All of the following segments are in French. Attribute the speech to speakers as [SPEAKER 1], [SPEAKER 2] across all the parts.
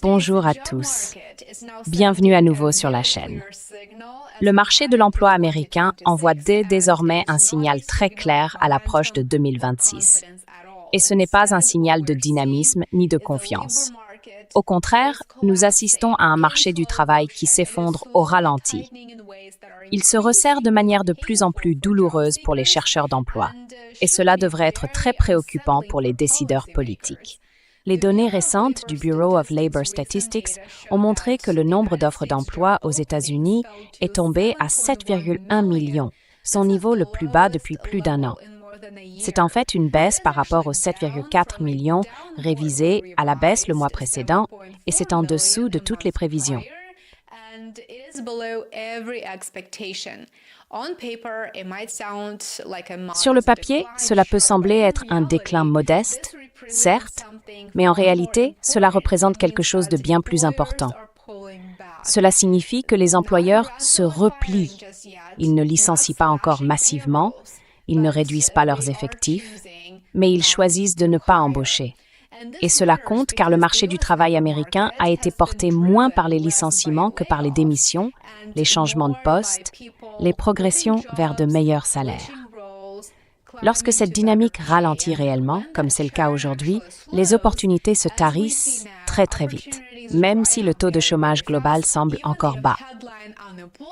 [SPEAKER 1] Bonjour à tous. Bienvenue à nouveau sur la chaîne. Le marché de l'emploi américain envoie désormais un signal très clair à l'approche de 2026. Et ce n'est pas un signal de dynamisme ni de confiance. Au contraire, nous assistons à un marché du travail qui s'effondre au ralenti. Il se resserre de manière de plus en plus douloureuse pour les chercheurs d'emploi, et cela devrait être très préoccupant pour les décideurs politiques. Les données récentes du Bureau of Labor Statistics ont montré que le nombre d'offres d'emploi aux États-Unis est tombé à 7,1 millions, son niveau le plus bas depuis plus d'un an. C'est en fait une baisse par rapport aux 7,4 millions révisés à la baisse le mois précédent, et c'est en dessous de toutes les prévisions. Sur le papier, cela peut sembler être un déclin modeste, certes, mais en réalité, cela représente quelque chose de bien plus important. Cela signifie que les employeurs se replient. Ils ne licencient pas encore massivement, ils ne réduisent pas leurs effectifs, mais ils choisissent de ne pas embaucher. Et cela compte car le marché du travail américain a été porté moins par les licenciements que par les démissions, les changements de poste, les progressions vers de meilleurs salaires. Lorsque cette dynamique ralentit réellement, comme c'est le cas aujourd'hui, les opportunités se tarissent très vite, même si le taux de chômage global semble encore bas.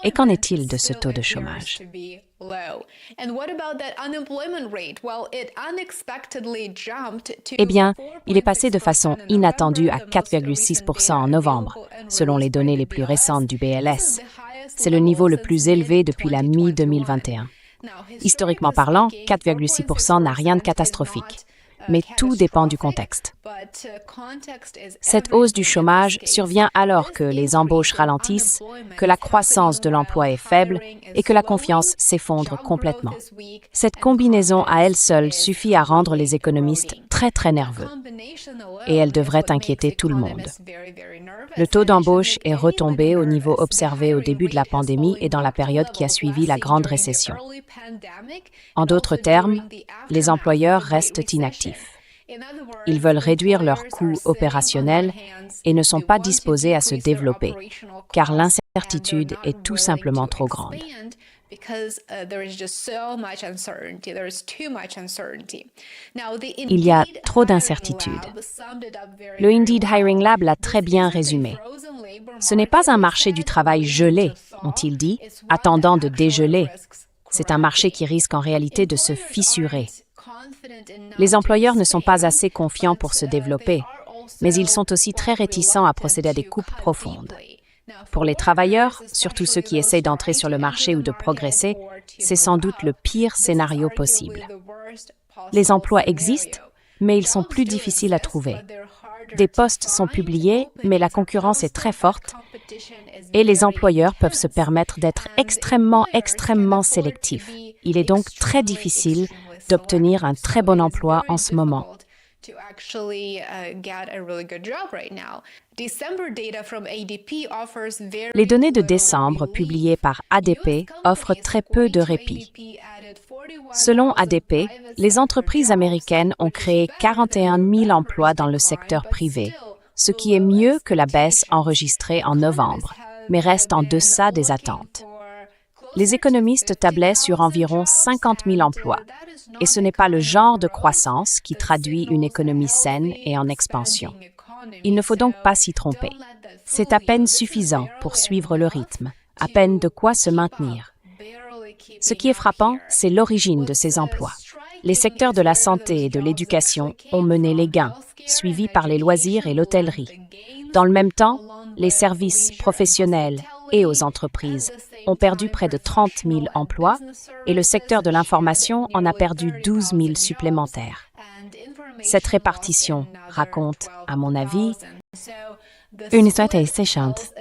[SPEAKER 1] Et qu'en est-il de ce taux de chômage? Eh bien, il est passé de façon inattendue à 4,6% en novembre, selon les données les plus récentes du BLS. C'est le niveau le plus élevé depuis la mi-2021. Historiquement parlant, 4,6% n'a rien de catastrophique, mais tout dépend du contexte. Cette hausse du chômage survient alors que les embauches ralentissent, que la croissance de l'emploi est faible et que la confiance s'effondre complètement. Cette combinaison à elle seule suffit à rendre les économistes très nerveux. Et elle devrait inquiéter tout le monde. Le taux d'embauche est retombé au niveau observé au début de la pandémie et dans la période qui a suivi la grande récession. En d'autres termes, les employeurs restent inactifs. Ils veulent réduire leurs coûts opérationnels et ne sont pas disposés à se développer, car l'incertitude est tout simplement trop grande. Il y a trop d'incertitudes. Le Indeed Hiring Lab l'a très bien résumé. Ce n'est pas un marché du travail gelé, ont-ils dit, attendant de dégeler. C'est un marché qui risque en réalité de se fissurer. Les employeurs ne sont pas assez confiants pour se développer, mais ils sont aussi très réticents à procéder à des coupes profondes. Pour les travailleurs, surtout ceux qui essayent d'entrer sur le marché ou de progresser, c'est sans doute le pire scénario possible. Les emplois existent, mais ils sont plus difficiles à trouver. Des postes sont publiés, mais la concurrence est très forte et les employeurs peuvent se permettre d'être extrêmement sélectifs. Il est donc très difficile d'obtenir un très bon emploi en ce moment. Les données de décembre publiées par ADP offrent très peu de répit. Selon ADP, les entreprises américaines ont créé 41 000 emplois dans le secteur privé, ce qui est mieux que la baisse enregistrée en novembre, mais reste en deçà des attentes. Les économistes tablaient sur environ 50 000 emplois, et ce n'est pas le genre de croissance qui traduit une économie saine et en expansion. Il ne faut donc pas s'y tromper. C'est à peine suffisant pour suivre le rythme, à peine de quoi se maintenir. Ce qui est frappant, c'est l'origine de ces emplois. Les secteurs de la santé et de l'éducation ont mené les gains, suivis par les loisirs et l'hôtellerie. Dans le même temps, les services professionnels et aux entreprises ont perdu près de 30 000 emplois et le secteur de l'information en a perdu 12 000 supplémentaires. Cette répartition raconte, à mon avis, une histoire séchante.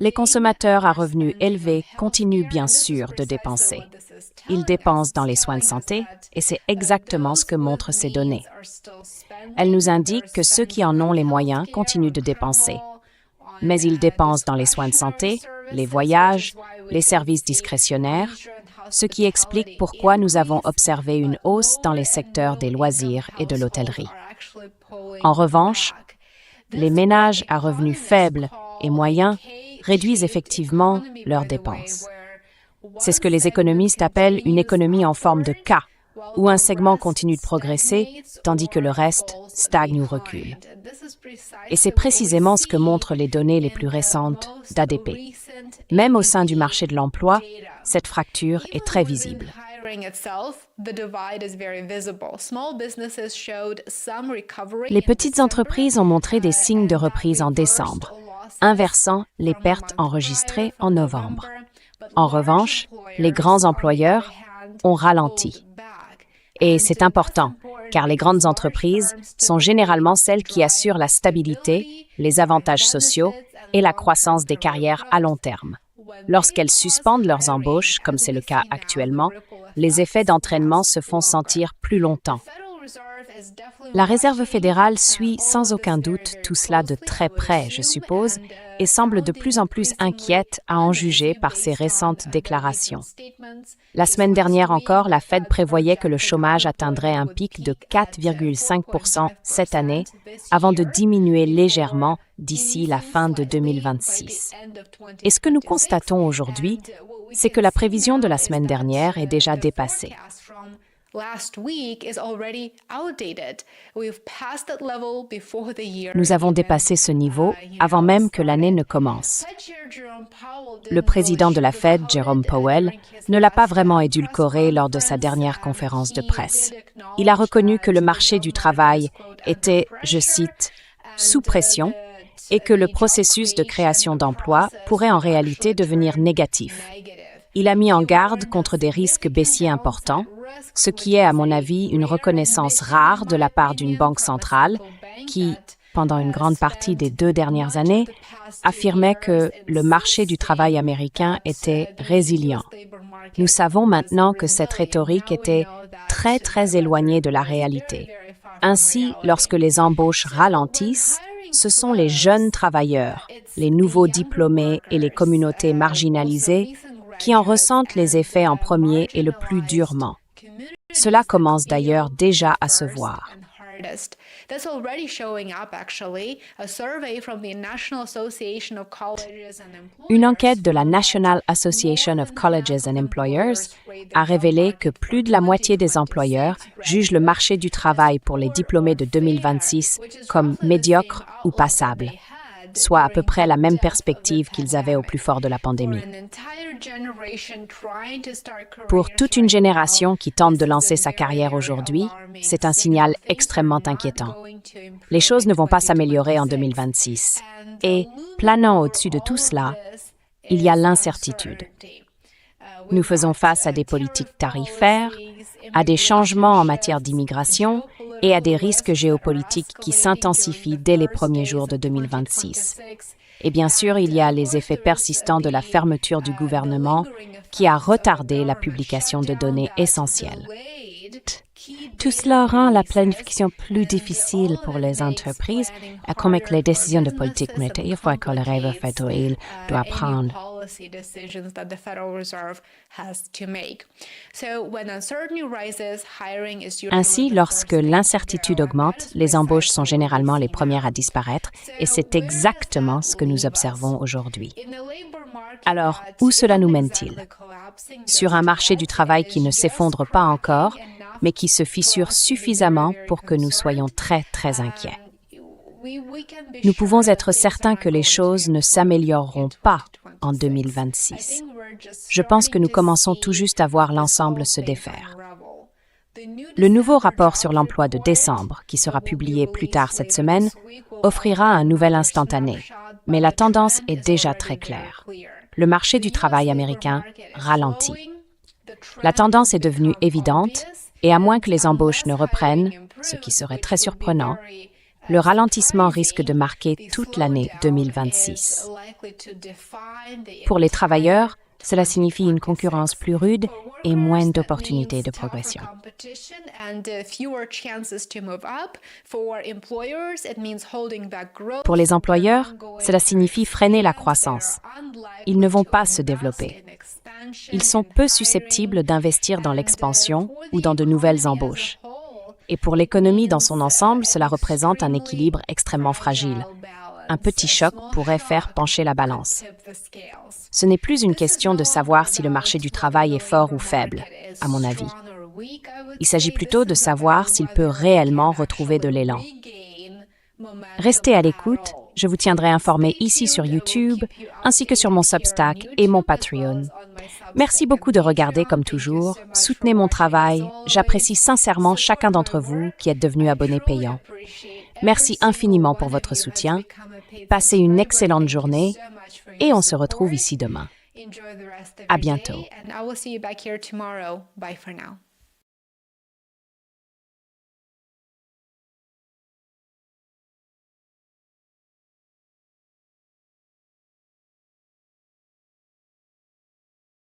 [SPEAKER 1] Les consommateurs à revenus élevés continuent bien sûr de dépenser. Ils dépensent dans les soins de santé et c'est exactement ce que montrent ces données. Elles nous indiquent que ceux qui en ont les moyens continuent de dépenser. Mais ils dépensent dans les soins de santé, les voyages, les services discrétionnaires, ce qui explique pourquoi nous avons observé une hausse dans les secteurs des loisirs et de l'hôtellerie. En revanche, les ménages à revenus faibles et moyens réduisent effectivement leurs dépenses. C'est ce que les économistes appellent une économie en forme de K, où un segment continue de progresser, tandis que le reste stagne ou recule. Et c'est précisément ce que montrent les données les plus récentes d'ADP. Même au sein du marché de l'emploi, cette fracture est très visible. Les petites entreprises ont montré des signes de reprise en décembre, inversant les pertes enregistrées en novembre. En revanche, les grands employeurs ont ralenti. Et c'est important, car les grandes entreprises sont généralement celles qui assurent la stabilité, les avantages sociaux et la croissance des carrières à long terme. Lorsqu'elles suspendent leurs embauches, comme c'est le cas actuellement, les effets d'entraînement se font sentir plus longtemps. La Réserve fédérale suit sans aucun doute tout cela de très près, je suppose, et semble de plus en plus inquiète à en juger par ses récentes déclarations. La semaine dernière encore, la Fed prévoyait que le chômage atteindrait un pic de 4,5% cette année, avant de diminuer légèrement d'ici la fin de 2026. Et ce que nous constatons aujourd'hui, c'est que la prévision de la semaine dernière est déjà dépassée. Nous avons dépassé ce niveau avant même que l'année ne commence. Le président de la Fed, Jerome Powell, ne l'a pas vraiment édulcoré lors de sa dernière conférence de presse. Il a reconnu que le marché du travail était, je cite, « sous pression » et que le processus de création d'emplois pourrait en réalité devenir négatif. Il a mis en garde contre des risques baissiers importants, ce qui est, à mon avis, une reconnaissance rare de la part d'une banque centrale qui, pendant une grande partie des 2 dernières années, affirmait que le marché du travail américain était résilient. Nous savons maintenant que cette rhétorique était très, très éloignée de la réalité. Ainsi, lorsque les embauches ralentissent, ce sont les jeunes travailleurs, les nouveaux diplômés et les communautés marginalisées qui en ressentent les effets en premier et le plus durement. Cela commence d'ailleurs déjà à se voir. Une enquête de la National Association of Colleges and Employers a révélé que plus de la moitié des employeurs jugent le marché du travail pour les diplômés de 2026 comme médiocre ou passable, soit à peu près la même perspective qu'ils avaient au plus fort de la pandémie. Pour toute une génération qui tente de lancer sa carrière aujourd'hui, c'est un signal extrêmement inquiétant. Les choses ne vont pas s'améliorer en 2026. Et, planant au-dessus de tout cela, il y a l'incertitude. Nous faisons face à des politiques tarifaires, à des changements en matière d'immigration et à des risques géopolitiques qui s'intensifient dès les premiers jours de 2026. Et bien sûr, il y a les effets persistants de la fermeture du gouvernement qui a retardé la publication de données essentielles. Tout cela rend la planification plus difficile pour les entreprises, comme avec les décisions de politique monétaire que la Réserve fédérale doit prendre. Ainsi, lorsque l'incertitude augmente, les embauches sont généralement les premières à disparaître, et c'est exactement ce que nous observons aujourd'hui. Alors, où cela nous mène-t-il? Sur un marché du travail qui ne s'effondre pas encore, mais qui se fissure suffisamment pour que nous soyons très, très inquiets. Nous pouvons être certains que les choses ne s'amélioreront pas en 2026. Je pense que nous commençons tout juste à voir l'ensemble se défaire. Le nouveau rapport sur l'emploi de décembre, qui sera publié plus tard cette semaine, offrira un nouvel instantané, mais la tendance est déjà très claire. Le marché du travail américain ralentit. La tendance est devenue évidente, et à moins que les embauches ne reprennent, ce qui serait très surprenant, le ralentissement risque de marquer toute l'année 2026. Pour les travailleurs, Cela signifie une concurrence plus rude et moins d'opportunités de progression. Pour les employeurs, cela signifie freiner la croissance. Ils ne vont pas se développer. Ils sont peu susceptibles d'investir dans l'expansion ou dans de nouvelles embauches. Et pour l'économie dans son ensemble, cela représente un équilibre extrêmement fragile. Un petit choc pourrait faire pencher la balance. Ce n'est plus une question de savoir si le marché du travail est fort ou faible, à mon avis. Il s'agit plutôt de savoir s'il peut réellement retrouver de l'élan. Restez à l'écoute, je vous tiendrai informé ici sur YouTube, ainsi que sur mon Substack et mon Patreon. Merci beaucoup de regarder comme toujours, soutenez mon travail, j'apprécie sincèrement chacun d'entre vous qui êtes devenu abonné payant. Merci infiniment pour votre soutien, passez une excellente journée et on se retrouve ici demain. À bientôt.